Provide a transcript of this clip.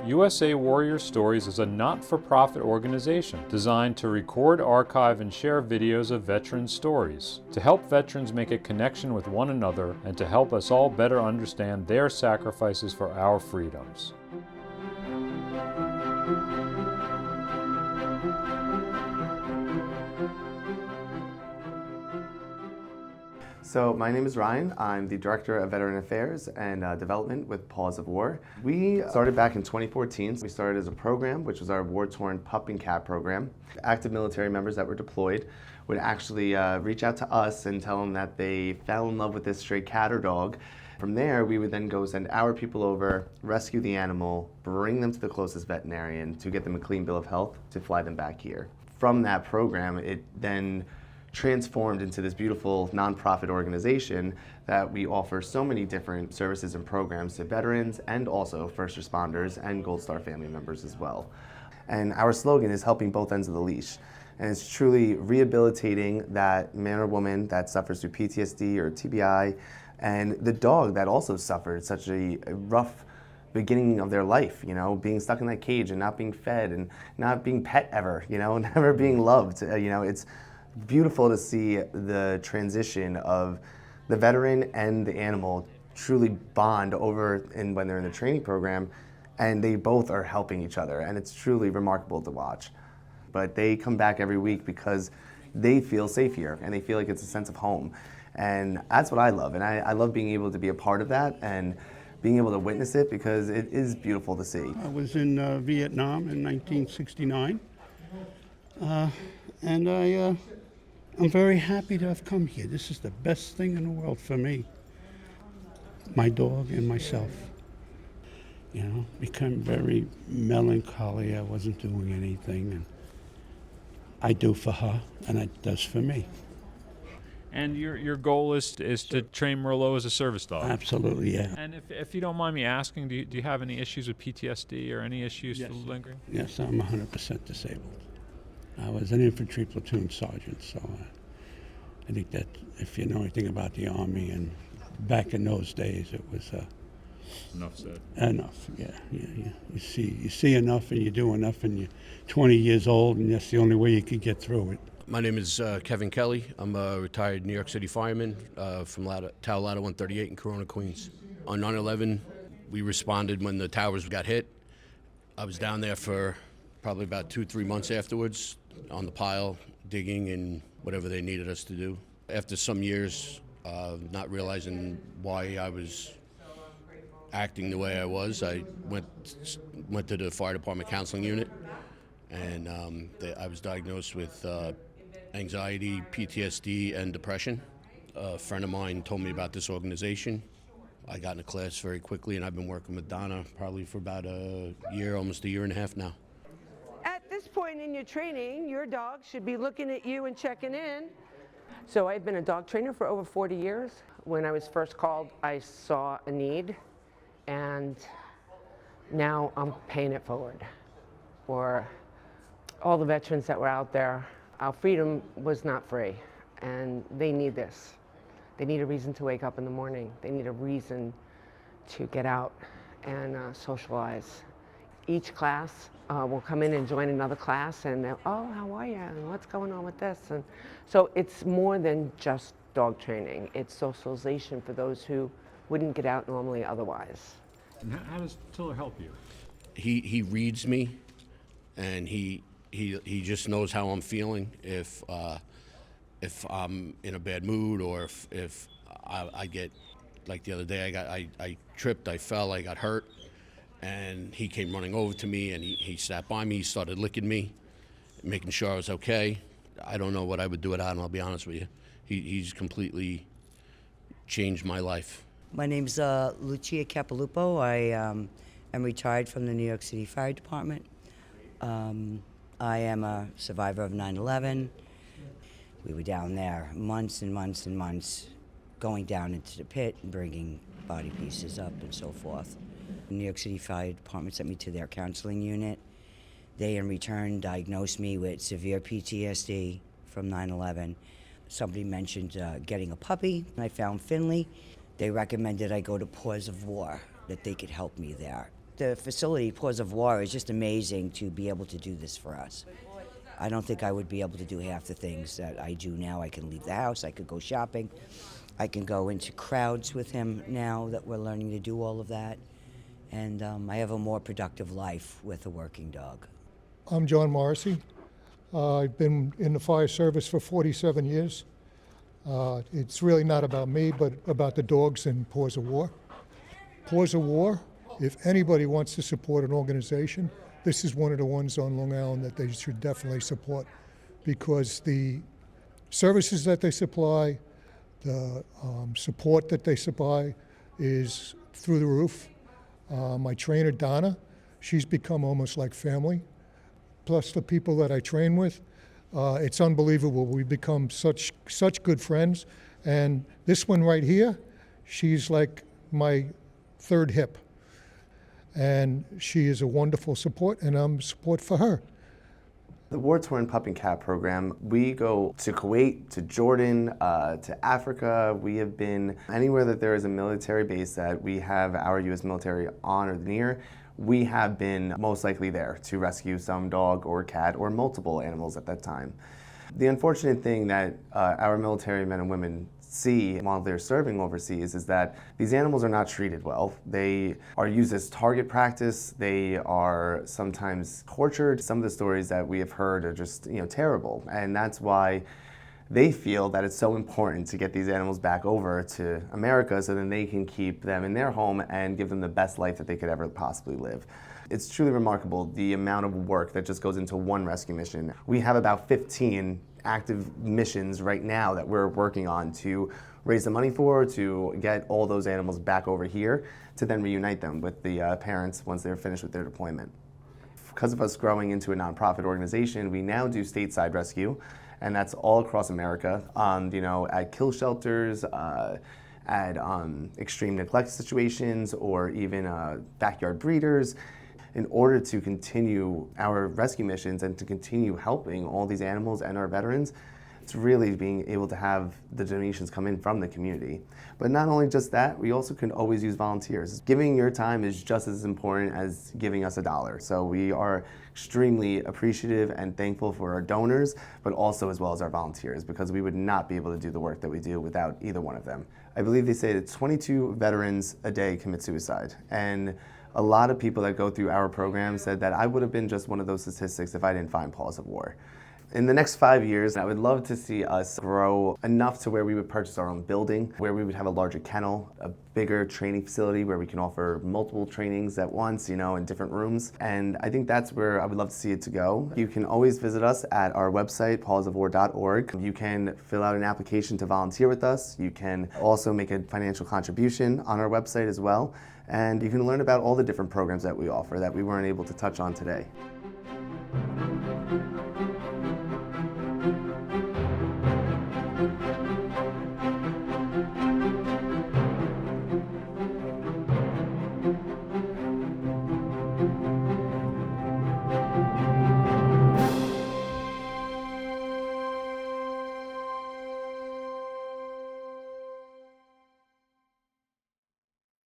USA Warrior Stories is a not-for-profit organization designed to record, archive, and share videos of veteran stories, to help veterans make a connection with one another and to help us all better understand their sacrifices for our freedoms. So my name is Ryan. I'm the Director of Veteran Affairs and Development with PAWS of War. We started back in 2014. We started as a program, which was our war-torn pup and cat program. Active military members that were deployed would actually reach out to us and tell them that they fell in love with this stray cat or dog. From there, we would then go send our people over, rescue the animal, bring them to the closest veterinarian to get them a clean bill of health to fly them back here. From that program, it then transformed into this beautiful nonprofit organization that we offer so many different services and programs to veterans and also first responders and Gold Star family members as well. And our slogan is helping both ends of the leash. And it's truly rehabilitating that man or woman that suffers through PTSD or TBI and the dog that also suffered such a rough beginning of their life, you know, being stuck in that cage and not being fed and not being pet ever, you know, never being loved. You know, it's beautiful to see the transition of the veteran and the animal truly bond over and when they're in the training program, and they both are helping each other, and it's truly remarkable to watch. But they come back every week because they feel safe here and they feel like it's a sense of home, and that's what I love. And I love being able to be a part of that and being able to witness it because it is beautiful to see. I was in Vietnam in 1969, and I'm very happy to have come here. This is the best thing in the world for me. My dog and myself. You know, become very melancholy. I wasn't doing anything, and I do for her, and it does for me. And your goal is to train Merlot as a service dog? Absolutely, yeah. And if you don't mind me asking, do you have any issues with PTSD or any issues Yes. lingering? Yes, I'm 100% disabled. I was an infantry platoon sergeant, so I think that if you know anything about the Army, and back in those days, it was Enough said. enough. Yeah. You see enough, and you do enough, and you're 20 years old, and that's the only way you can get through it. My name is Kevin Kelly. I'm a retired New York City fireman from Tower Ladder 138 in Corona, Queens. On 9/11, we responded when the towers got hit. I was down there for probably about 2-3 months afterwards, on the pile, digging and whatever they needed us to do. After some years, not realizing why I was acting the way I was, I went to the fire department counseling unit, and I was diagnosed with anxiety, PTSD, and depression. A friend of mine told me about this organization. I got in a class very quickly, and I've been working with Donna probably for about a year, almost a year and a half now. At this point in your training, your dog should be looking at you and checking in. So I've been a dog trainer for over 40 years. When I was first called, I saw a need, and now I'm paying it forward. For all the veterans that were out there, our freedom was not free, and they need this. They need a reason to wake up in the morning. They need a reason to get out and socialize. Each class will come in and join another class, and they'll, oh, how are you? And what's going on with this? And so it's more than just dog training. It's socialization for those who wouldn't get out normally otherwise. And how does Tiller help you? He reads me, and he just knows how I'm feeling. If I'm in a bad mood, or if I get, like the other day, I tripped, I fell, I got hurt, and he came running over to me, and he sat by me, he started licking me, making sure I was okay. I don't know what I would do without him, I'll be honest with you. He's completely changed my life. My name's Lucia Capilupo. I am retired from the New York City Fire Department. I am a survivor of 9/11. We were down there months and months and months, going down into the pit and bringing body pieces up and so forth. The New York City Fire Department sent me to their counseling unit. They, in return, diagnosed me with severe PTSD from 9/11. Somebody mentioned getting a puppy. I found Finley. They recommended I go to PAWS of War, that they could help me there. the facility, PAWS of War, is just amazing to be able to do this for us. I don't think I would be able to do half the things that I do now. I can leave the house, I could go shopping, I can go into crowds with him now that we're learning to do all of that. And I have a more productive life with a working dog. I'm John Morrissey. I've been in the fire service for 47 years. It's really not about me, but about the dogs in PAWS of War. PAWS of War, if anybody wants to support an organization, this is one of the ones on Long Island that they should definitely support, because the services that they supply, the support that they supply is through the roof. My trainer, Donna, she's become almost like family. Plus the people that I train with, it's unbelievable. We've become such good friends. And this one right here, she's like my third hip. And she is a wonderful support, and I'm support for her. The War Torn Pup and Cat program, we go to Kuwait, to Jordan, to Africa. We have been anywhere that there is a military base that we have our U.S. military on or near. We have been most likely there to rescue some dog or cat or multiple animals at that time. The unfortunate thing that our military men and women see while they're serving overseas is that these animals are not treated well. They are used as target practice. They are sometimes tortured. Some of the stories that we have heard are just, terrible. And that's why they feel that it's so important to get these animals back over to America so then they can keep them in their home and give them the best life that they could ever possibly live. It's truly remarkable the amount of work that just goes into one rescue mission. We have about 15 active missions right now that we're working on to raise the money for, to get all those animals back over here, to then reunite them with the parents once they're finished with their deployment. Because of us growing into a nonprofit organization, we now do stateside rescue, and that's all across America, at kill shelters, at extreme neglect situations, or even backyard breeders, in order to continue our rescue missions and to continue helping all these animals and our veterans. It's really being able to have the donations come in from the community. But not only just that, we also can always use volunteers. Giving your time is just as important as giving us $1. So we are extremely appreciative and thankful for our donors, but also as well as our volunteers, because we would not be able to do the work that we do without either one of them. I believe they say that 22 veterans a day commit suicide. And a lot of people that go through our program said that I would have been just one of those statistics if I didn't find PAWS of War. In the next 5 years, I would love to see us grow enough to where we would purchase our own building, where we would have a larger kennel, a bigger training facility where we can offer multiple trainings at once, in different rooms. And I think that's where I would love to see it to go. You can always visit us at our website, pawsofwar.org. You can fill out an application to volunteer with us. You can also make a financial contribution on our website as well. And you can learn about all the different programs that we offer that we weren't able to touch on today.